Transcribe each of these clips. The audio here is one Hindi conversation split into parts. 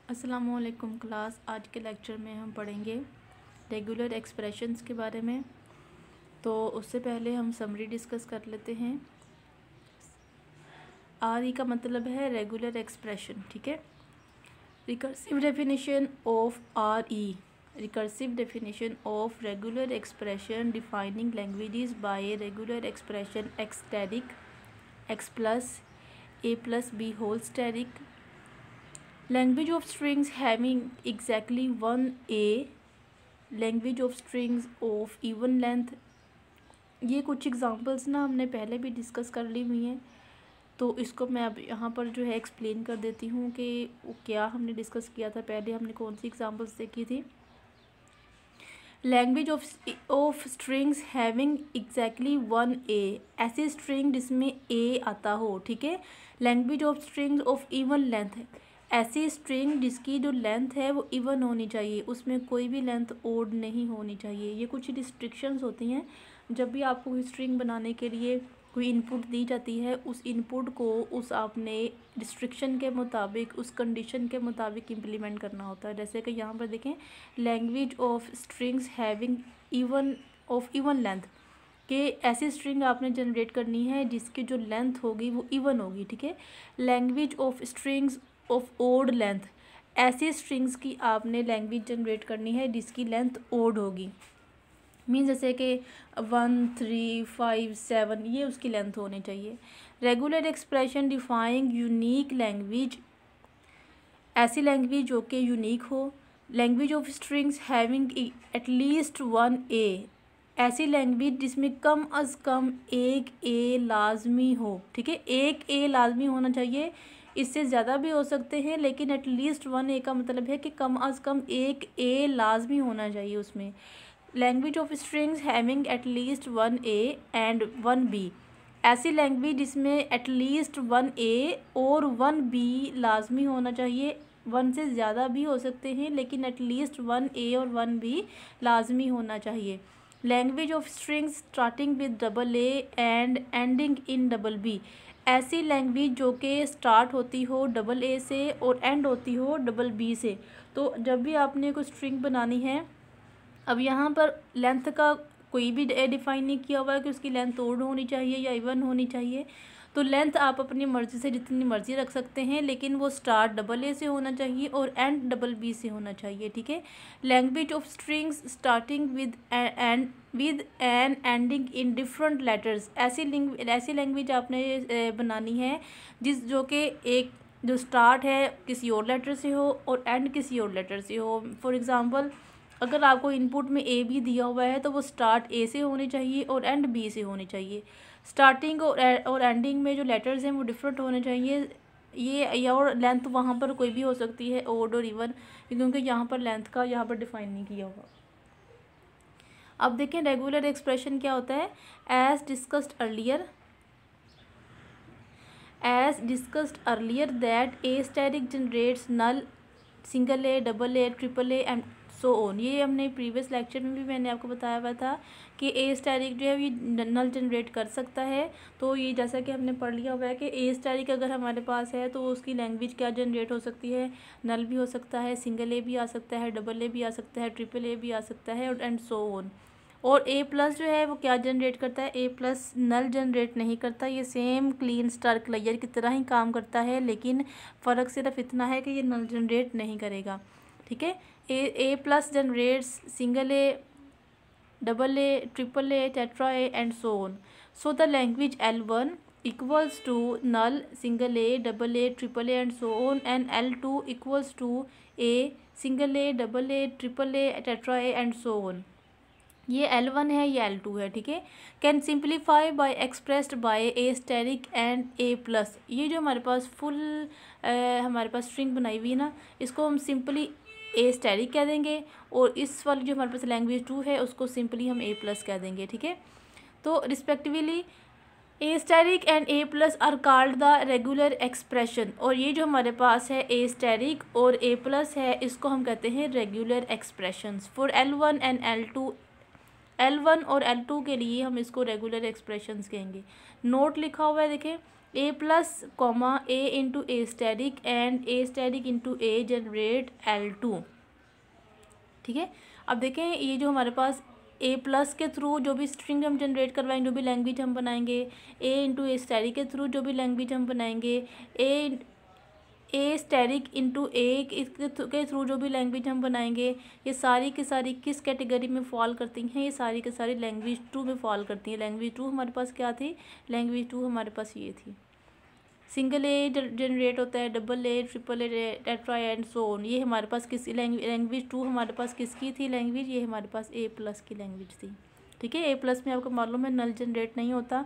अस्सलामुअलैकुम क्लास। आज के लेक्चर में हम पढ़ेंगे रेगुलर एक्सप्रेशंस के बारे में। तो उससे पहले हम समरी डिस्कस कर लेते हैं। आर ई का मतलब है रेगुलर एक्सप्रेशन, ठीक है। Recursive definition of R E, recursive definition of regular expression defining languages by regular expression X static X plus A plus B whole static language of strings having exactly one a, language of strings of even length। ये कुछ एग्जांपल्स ना हमने पहले भी डिस्कस कर ली हुई हैं, तो इसको मैं अब यहाँ पर जो है एक्सप्लेन कर देती हूँ कि क्या हमने डिस्कस किया था। पहले हमने कौन सी एग्जांपल्स देखी थी। Language of strings having exactly one A, ऐसी स्ट्रिंग जिसमें ए आता हो, ठीक है। Language of strings of even length, ऐसी स्ट्रिंग जिसकी जो लेंथ है वो इवन होनी चाहिए, उसमें कोई भी लेंथ ओड नहीं होनी चाहिए। ये कुछ रिस्ट्रिक्शंस होती हैं। जब भी आपको कोई स्ट्रिंग बनाने के लिए कोई इनपुट दी जाती है, उस इनपुट को उस आपने रिस्ट्रिक्शन के मुताबिक, उस कंडीशन के मुताबिक इम्प्लीमेंट करना होता है। जैसे कि यहाँ पर देखें, language of strings having even length, कि ऐसी स्ट्रिंग आपने जनरेट करनी है जिसकी जो लेंथ होगी वो इवन होगी, ठीक है। Language of strings of odd length, ऐसी स्ट्रिंग्स की आपने लैंग्वेज जनरेट करनी है जिसकी लेंथ ओड होगी। मीन्स जैसे कि 1 3 5 7, ये उसकी लेंथ होनी चाहिए। Regular expression defining unique language, ऐसी लैंग्वेज जो कि यूनिक हो। Language of strings having at least one A, ऐसी लैंग्वेज जिसमें कम अज़ कम एक ए लाजमी हो, ठीक है। एक ए लाजमी होना चाहिए, इससे ज़्यादा भी हो सकते हैं, लेकिन एटलीस्ट वन ए का मतलब है कि कम अज़ कम एक ए लाजमी होना चाहिए उसमें। Language of strings having at least one A and one B, ऐसी लैंग्वेज जिसमें एटलीस्ट वन ए और वन बी लाजमी होना चाहिए। वन से ज़्यादा भी हो सकते हैं, लेकिन एटलीस्ट वन ए और वन बी लाजमी होना चाहिए। Language of strings starting with double A and ending in double B, ऐसी लैंग्वेज जो कि स्टार्ट होती हो डबल ए से और एंड होती हो डबल बी से। तो जब भी आपने कोई स्ट्रिंग बनानी है, अब यहाँ पर लेंथ का कोई भी डिफाइन नहीं किया हुआ है कि उसकी लेंथ ओड होनी चाहिए या इवन होनी चाहिए। तो लेंथ आप अपनी मर्ज़ी से जितनी मर्ज़ी रख सकते हैं, लेकिन वो स्टार्ट डबल ए से होना चाहिए और एंड डबल बी से होना चाहिए, ठीक है। Language of strings starting with an ending in different letters, ऐसी लैंग्वेज आपने बनानी है जो कि एक जो स्टार्ट है किसी और लेटर से हो और एंड किसी और लेटर से हो। फॉर एग्ज़ाम्पल, अगर आपको इनपुट में ए बी दिया हुआ है तो वो स्टार्ट ए से होनी चाहिए और एंड बी से होनी चाहिए। स्टार्टिंग और एंडिंग में जो लेटर्स हैं वो डिफरेंट होने चाहिए। ये या और लेंथ वहाँ पर कोई भी हो सकती है, ओड और इवन, क्योंकि यहाँ पर लेंथ का यहाँ पर डिफाइन नहीं किया हुआ। अब देखें रेगुलर एक्सप्रेशन क्या होता है। As discussed earlier that A static generates null single A double A triple A and so on. ये हमने प्रीवियस लेक्चर में भी मैंने आपको बताया हुआ था कि ए स्टैटिक जो है ये नल जनरेट कर सकता है। तो ये जैसा कि हमने पढ़ लिया हुआ है कि ए स्टैटिक अगर हमारे पास है तो उसकी लैंग्वेज क्या जनरेट हो सकती है, नल भी हो सकता है, सिंगल ए भी आ सकता है, डबल ए भी आ सकता है, ट्रिपल ए भी आ सकता है और एंड सो ऑन। और ए प्लस जो है वो क्या जनरेट करता है, ए प्लस नल जनरेट नहीं करता। ये सेम क्लीन स्टार क्लियर की तरह ही काम करता है, लेकिन फ़र्क सिर्फ इतना है कि ये नल जनरेट नहीं करेगा, ठीक है। A plus generates single A double A triple A tetra A and so on. So the language L1 equals to null single A double A triple A and so on and L2 equals to A single A double A triple A tetra A and so on. ये L1 है, ये L2 है, ठीक है। Can simplify by expressed by A static and A plus. ये जो हमारे पास हमारे पास स्ट्रिंग बनाई हुई है ना, इसको हम सिंपली ए स्टैटिक कह देंगे और इस वाली जो हमारे पास लैंग्वेज 2 है उसको सिंपली हम ए प्लस कह देंगे, ठीक है। तो respectively A static and A plus are called the regular expression. और ये जो हमारे पास है ए स्टैटिक और ए प्लस है, इसको हम कहते हैं regular expressions. For L1 and L2, L1 और L2 के लिए हम इसको रेगुलर एक्सप्रेशंस कहेंगे। नोट लिखा हुआ है, देखें, A plus comma A into A static and A static into A generate L2। ठीक है, अब देखें ये जो हमारे पास ए प्लस के थ्रू जो भी स्ट्रिंग हम जनरेट करवाएंगे, जो भी लैंग्वेज हम बनाएंगे, ए इंटू ए स्टैटिक के थ्रू जो भी लैंग्वेज हम बनाएंगे, ए स्टैटिक इंटू ए के थ्रू जो भी लैंग्वेज हम बनाएंगे, ये सारी की सारी किस कैटेगरी में फॉल करती हैं? ये सारी की सारी लैंग्वेज 2 में फॉल करती हैं। लैंग्वेज 2 हमारे पास क्या थी? लैंग्वेज 2 हमारे पास ये थी। सिंगल ए जनरेट होता है, double A, triple A, tetra and so on. ये हमारे पास किस लैंग्वेज 2 हमारे पास किसकी थी लैंग्वेज? ये हमारे पास ए प्लस की लैंग्वेज थी। ठीक है, ए प्लस में आपको मालूम है नल जनरेट नहीं होता,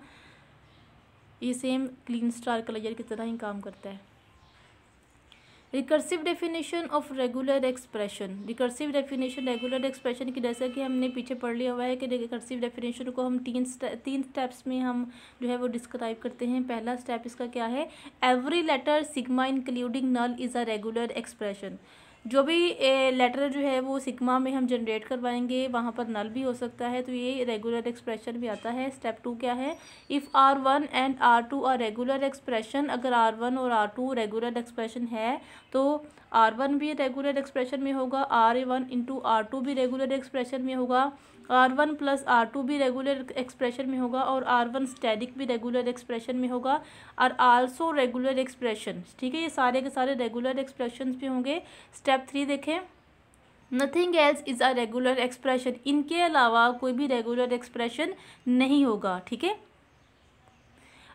ये सेम क्लीन स्टार कलर की तरह ही काम करता है। Recursive definition of regular expression. Recursive definition regular expression की, जैसा कि हमने पीछे पढ़ लिया हुआ है कि रिकर्सिव डेफिनेशन को हम तीन स्टेप्स में हम जो है वो डिस्क्राइब करते हैं। पहला स्टेप इसका क्या है? Every letter sigma including null is a regular expression. जो भी लेटर जो है वो सिग्मा में हम जनरेट करवाएंगे, वहाँ पर नल भी हो सकता है, तो ये रेगुलर एक्सप्रेशन भी आता है। स्टेप 2 क्या है? If R1 and R2 are regular expression. अगर R1 और R2 रेगुलर एक्सप्रेशन है तो R1 भी रेगुलर एक्सप्रेशन में होगा, R1 इंटू R2 भी रेगुलर एक्सप्रेशन में होगा, R1 प्लस R2 भी रेगुलर एक्सप्रेशन में होगा, और R1 स्टैटिक भी रेगुलर एक्सप्रेशन में होगा, और आल्सो रेगुलर एक्सप्रेशन। ठीक है, ये सारे के सारे रेगुलर एक्सप्रेशन भी होंगे। स्टेप 3 देखें, nothing else is a regular expression. इनके अलावा कोई भी रेगुलर एक्सप्रेशन नहीं होगा। ठीक है,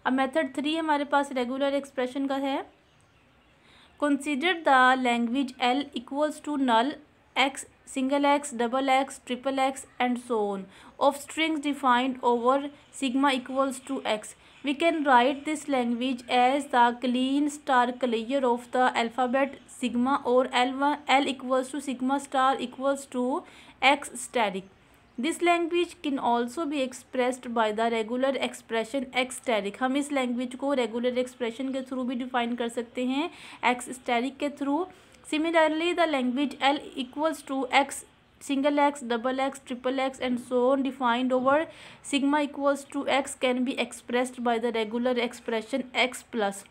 अब मेथड 3 हमारे पास रेगुलर एक्सप्रेशन का है। Consider the language L equals to null X, single X, double X, triple X and so on of strings defined over sigma equals to X. We can write this language as the clean star clear of the alphabet sigma, or L equals to sigma star equals to X static. This language can also be expressed by the regular expression X static. हम इस लैंग्वेज को रेगुलर एक्सप्रेशन के थ्रू भी डिफाइन कर सकते हैं, X static के through. Similarly, the language L equals to X, single X, double X, triple X and so on defined over sigma equals to X can be expressed by the regular expression X plus।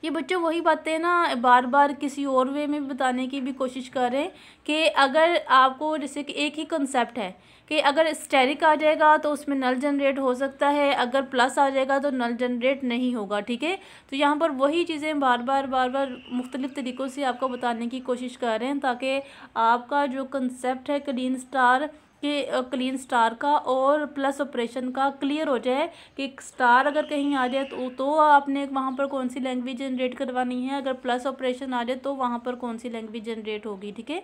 ये बच्चों वही बातें ना बार बार किसी और वे में बताने की भी कोशिश कर रहे हैं कि अगर आपको जैसे कि एक ही कंसेप्ट है कि अगर स्टेरिक आ जाएगा तो उसमें नल जनरेट हो सकता है, अगर प्लस आ जाएगा तो नल जनरेट नहीं होगा। ठीक है, तो यहाँ पर वही चीज़ें बार बार मुख्तलिफ़ तरीक़ों से आपको बताने की कोशिश कर रहे हैं ताकि आपका जो कंसेप्ट है क्लीन स्टार का और प्लस ऑपरेशन का क्लियर हो जाए कि स्टार अगर कहीं आ जाए तो आपने वहाँ पर कौन सी लैंग्वेज जनरेट करवानी है, अगर प्लस ऑपरेशन आ जाए तो वहाँ पर कौन सी लैंग्वेज जनरेट होगी। ठीक है,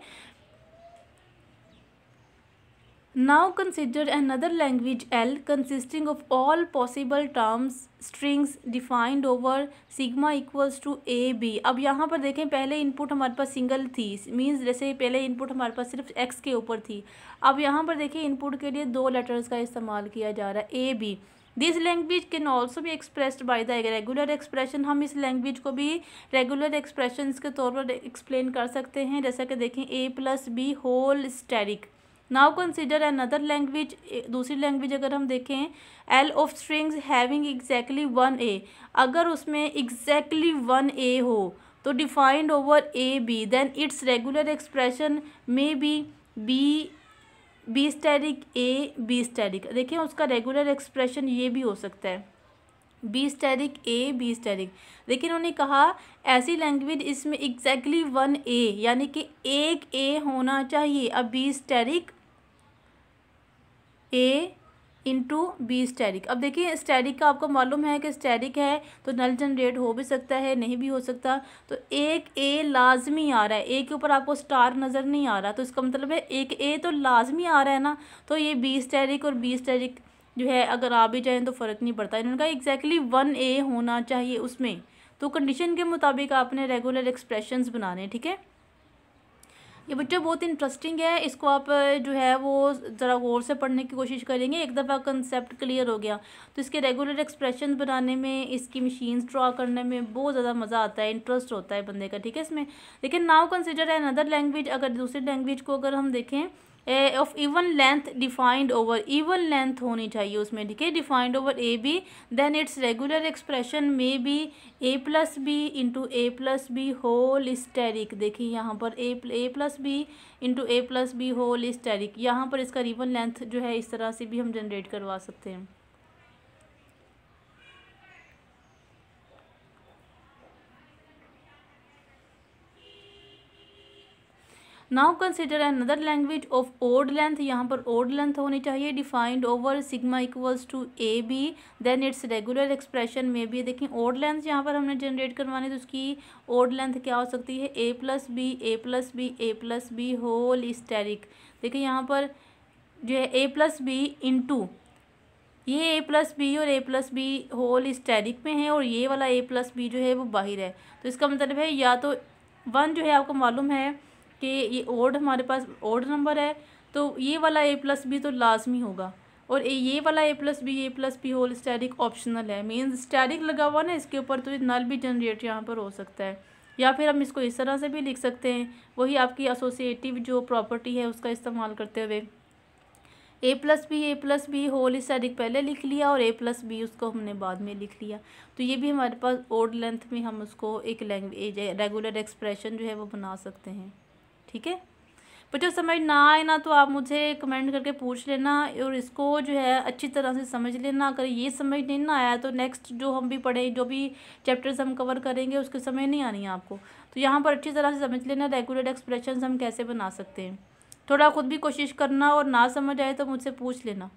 Now consider another language L consisting of all possible terms strings defined over sigma equals to a b। अब यहाँ पर देखें पहले इनपुट हमारे पास सिंगल थी, मींस जैसे पहले इनपुट हमारे पास सिर्फ x के ऊपर थी। अब यहाँ पर देखिए इनपुट के लिए 2 लेटर्स का इस्तेमाल किया जा रहा है, a b। This language can also भी expressed by the regular expression. हम इस लैंग्वेज को भी रेगुलर एक्सप्रेशन के तौर पर एक्सप्लेन कर सकते हैं, जैसा कि देखें a plus B whole static. Now consider another language, दूसरी लैंग्वेज अगर हम देखें L of strings having exactly 1A, अगर उसमें एग्जैक्टली 1A हो तो defined over A B, then it's regular expression में B static A B static. देखिए उसका रेगुलर एक्सप्रेशन ये भी हो सकता है B static A B static. देखिए उन्होंने कहा ऐसी लैंग्वेज इसमें एग्जैक्टली 1A यानी कि एक A होना चाहिए। अब बी स्टैटिक ए इंटू बी स्टैटिक। अब देखिए स्टैटिक का आपको मालूम है कि स्टैटिक है तो नल जनरेट हो भी सकता है, नहीं भी हो सकता, तो एक ए लाजमी आ रहा है, ए के ऊपर आपको स्टार नज़र नहीं आ रहा, तो इसका मतलब है एक ए तो लाजमी आ रहा है ना, तो ये बी स्टैटिक और बी स्टैटिक जो है अगर आ भी जाएँ तो फ़र्क नहीं पड़ता। इन्होंने कहा एग्जैक्टली 1A होना चाहिए उसमें, तो कंडीशन के मुताबिक आपने रेगुलर एक्सप्रेशंस बनाने। ठीक है, ये बच्चों बहुत इंटरेस्टिंग है, इसको आप जो है वो ज़रा गौर से पढ़ने की कोशिश करेंगे। एक दफ़ा कंसेप्ट क्लियर हो गया तो इसके रेगुलर एक्सप्रेशन बनाने में, इसकी मशीन्स ड्रा करने में बहुत ज़्यादा मज़ा आता है, इंटरेस्ट होता है बंदे का। ठीक है, इसमें लेकिन नाउ कंसिडर है अनदर लैंग्वेज। अगर दूसरी लैंग्वेज को अगर हम देखें of even length defined over, even length होनी चाहिए उसमें, ठीक है, defined over A B, then it's regular expression में B A plus B into A plus B whole asterisk. देखिए यहाँ पर A plus B into A plus B whole asterisk, यहाँ पर इसका इवन लेंथ जो है इस तरह से भी हम जनरेट करवा सकते हैं। Now consider another language of odd length, यहाँ पर ओड लेंथ होनी चाहिए, defined over sigma equals to A B, then it's regular expression में भी। देखिए ओड लेंथ यहाँ पर हमने जनरेट करवानी, तो उसकी ओड लेंथ क्या हो सकती है, A plus B A plus B A plus B whole asterisk. देखिए यहाँ पर जो है ए प्लस बी इंटू ये ए प्लस बी और ए प्लस बी होल स्टेरिक में है, और ये वाला ए प्लस बी जो है वो बाहर है। तो इसका मतलब है या तो वन जो है आपको मालूम है कि ये ओड हमारे पास ओड नंबर है, तो ये वाला ए प्लस बी तो लाजमी होगा, और ये वाला A plus B whole asterisk optional है। मीन्स स्टेरिक लगा हुआ ना इसके ऊपर, तो नल भी जनरेट यहाँ पर हो सकता है। या फिर हम इसको इस तरह से भी लिख सकते हैं, वही आपकी एसोसिएटिव जो प्रॉपर्टी है उसका इस्तेमाल करते हुए, ए प्लस बी होल स्टेरिक पहले लिख लिया और ए प्लस बी उसको हमने बाद में लिख लिया। तो ये भी हमारे पास ओड लेंथ में हम उसको एक लैंग्वेज रेगुलर एक्सप्रेशन जो है वो बना सकते हैं, ठीक है। बच्चों समझ ना आए ना तो आप मुझे कमेंट करके पूछ लेना, और इसको जो है अच्छी तरह से समझ लेना। अगर ये समझ नहीं ना आया तो नेक्स्ट जो हम भी पढ़े, जो भी चैप्टर्स हम कवर करेंगे उसके समझ नहीं आनी है आपको, तो यहाँ पर अच्छी तरह से समझ लेना रेगुलर एक्सप्रेशन हम कैसे बना सकते हैं। थोड़ा खुद भी कोशिश करना, और ना समझ आए तो मुझसे पूछ लेना।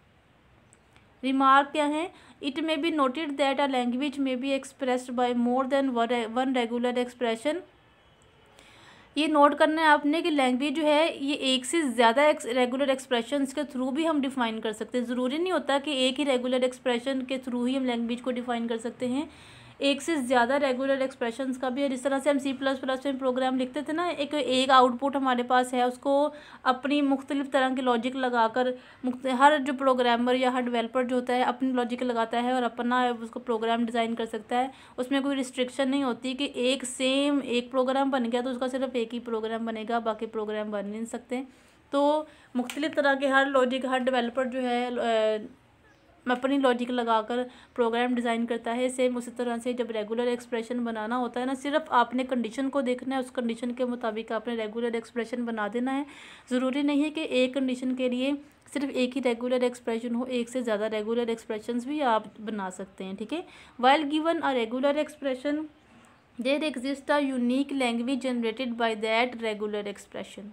रिमार्क क्या है, it may be noted that a language may be expressed by more than one regular expression. ये नोट करना है आपने कि लैंग्वेज जो है ये एक से ज़्यादा रेगुलर एक्सप्रेशंस के थ्रू भी हम डिफ़ाइन कर सकते हैं। ज़रूरी नहीं होता कि एक ही रेगुलर एक्सप्रेशन के थ्रू ही हम लैंग्वेज को डिफ़ाइन कर सकते हैं, एक से ज़्यादा रेगुलर एक्सप्रेशंस का भी है। जिस तरह से हम C++ में प्रोग्राम लिखते थे ना, एक आउटपुट हमारे पास है, उसको अपनी मुख्तलिफ तरह के लॉजिक लगाकर हर जो प्रोग्रामर या हर डेवलपर जो होता है अपनी लॉजिक लगाता है और अपना उसको प्रोग्राम डिज़ाइन कर सकता है। उसमें कोई रिस्ट्रिक्शन नहीं होती कि एक प्रोग्राम बन गया तो उसका सिर्फ एक ही प्रोग्राम बनेगा, बाकी प्रोग्राम बन नहीं सकते। तो मुख्तलिफ तरह के हर लॉजिक हर डेवलपर जो है अपनी लॉजिक लगाकर प्रोग्राम डिज़ाइन करता है। सेम उसी तरह से जब रेगुलर एक्सप्रेशन बनाना होता है ना, सिर्फ आपने कंडीशन को देखना है, उस कंडीशन के मुताबिक आपने रेगुलर एक्सप्रेशन बना देना है। ज़रूरी नहीं है कि एक कंडीशन के लिए सिर्फ एक ही रेगुलर एक्सप्रेशन हो, एक से ज़्यादा रेगुलर एक्सप्रेशंस भी आप बना सकते हैं, ठीक है। While given a regular expression there exist a unique language generated by that regular expression.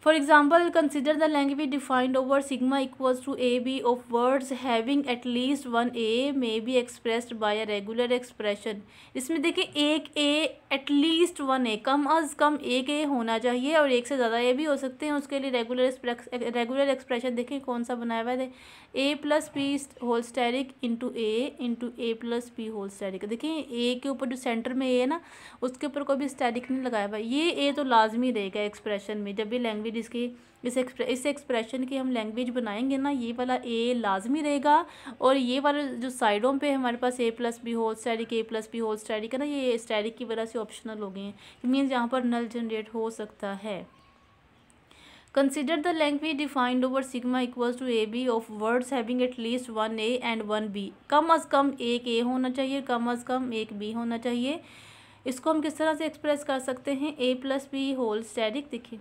For example, consider the language defined over sigma equals to AB of words having at least one A may be expressed by a regular expression। इसमें देखिए एक A at least one A, कम अज़ कम एक A होना चाहिए, और एक से ज़्यादा A भी हो सकते हैं। उसके लिए रेगुलर एक्सप्रेशन देखिए कौन सा बनाया हुआ है, A plus B whole asterisk into A plus B whole asterisk. देखिए ए के ऊपर जो सेंटर में ए है ना, उसके ऊपर कोई भी स्टेरिक नहीं लगाया हुआ, ये ए तो लाजमी रहेगा एक्सप्रेशन में। जब भी लैंग्वेज इसकी इस एक्सप्रेशन की हम लैंग्वेज बनाएंगे ना, ये वाला ए लाजमी रहेगा, और ये वाला जो साइडों पे हमारे पास ए प्लस बी होल स्टेरिक है ना, ये स्टेरिक की वजह से ऑप्शनल हो गए हैं। मीन्स यहाँ पर नल जनरेट हो सकता है। Consider the language defined over sigma equals to AB of words having at least one A and one B। कम अज़ कम एक A होना चाहिए, कम अज़ कम एक B होना चाहिए। इसको हम किस तरह से एक्सप्रेस कर सकते हैं, A plus B whole asterisk. देखिए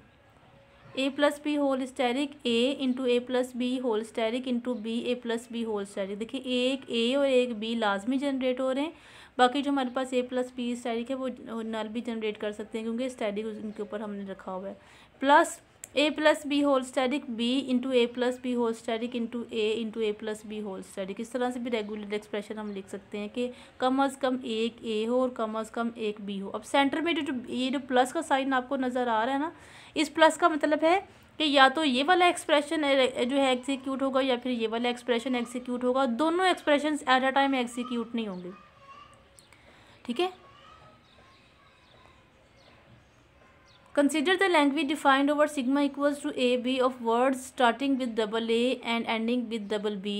A plus B whole asterisk A into A plus B whole asterisk into B A plus B whole asterisk. देखिए एक ए और एक बी लाजमी जनरेट हो रहे हैं, बाकी जो हमारे पास ए प्लस बी स्टेरिक है वो नल भी जनरेट कर सकते हैं, क्योंकि स्टेरिक उनके ऊपर हमने रखा हुआ है। Plus A plus B whole asterisk B into A plus B whole asterisk into A plus B whole asterisk. इस तरह से भी रेगुलर एक्सप्रेशन हम लिख सकते हैं कि कम अज़ कम एक ए हो और कम अज़ कम एक बी हो। अब सेंटर में ये जो प्लस का साइन आपको नज़र आ रहा है ना, इस प्लस का मतलब है कि या तो ये वाला एक्सप्रेशन जो है एग्जीक्यूट होगा या फिर ये वाला एक्सप्रेशन एग्जीक्यूट होगा। दोनों expression at a time execute नहीं होंगे, ठीक है। Consider the language defined over sigma equals to AB of words starting with double A and ending with double B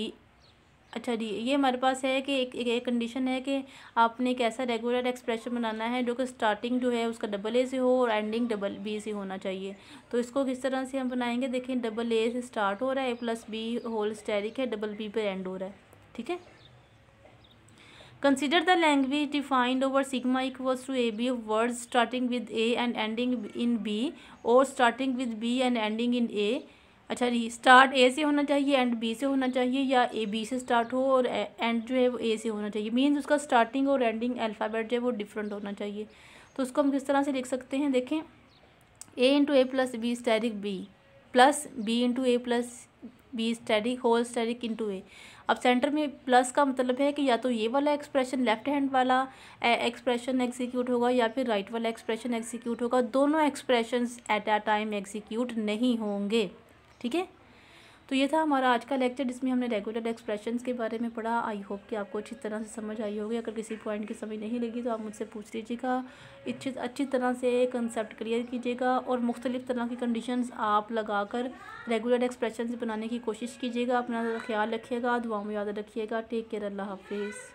अच्छा जी, ये हमारे पास है कि एक कंडीशन है कि आपने एक ऐसा रेगुलर एक्सप्रेशन बनाना है जो कि स्टार्टिंग जो है उसका डबल ए से हो और एंडिंग डबल बी से होना चाहिए। तो इसको किस तरह से हम बनाएंगे, देखें डबल ए से स्टार्ट हो रहा है, प्लस बी होल स्टेरिक है, डबल बी पे एंड हो रहा है, ठीक है। Consider the language defined over sigma equals to A B of words starting with A and ending in B, और starting with B and ending in A. अच्छा जी, स्टार्ट ए से होना चाहिए, एंड बी से होना चाहिए, या ए बी से स्टार्ट हो और एंड जो है वो ए से होना चाहिए। मीन्स उसका स्टार्टिंग और एंडिंग अल्फ़ाबेट जो है वो डिफरेंट होना चाहिए। तो उसको हम किस तरह से लिख सकते हैं, देखें A into A plus B static B, plus B into A plus B static whole static into A. अब सेंटर में प्लस का मतलब है कि या तो ये वाला एक्सप्रेशन लेफ्ट हैंड वाला एक्सप्रेशन एग्जीक्यूट होगा या फिर राइट वाला एक्सप्रेशन एग्जीक्यूट होगा। दोनों expressions at a time execute नहीं होंगे, ठीक है। तो ये था हमारा आज का लेक्चर जिसमें हमने रेगुलर एक्सप्रेशंस के बारे में पढ़ा। आई होप कि आपको अच्छी तरह से समझ आई होगी। अगर किसी पॉइंट की समझ नहीं लगी तो आप मुझसे पूछ लीजिएगा। अच्छी तरह से कंसेप्ट क्लियर कीजिएगा और मुख्तलिफ़ तरह की कंडीशंस आप लगाकर रेगुलर एक्सप्रेशंस बनाने की कोशिश कीजिएगा। अपना ख्याल रखिएगा, दुआओं में याद रखिएगा। टेक केयर, अल्लाह हाफिज़।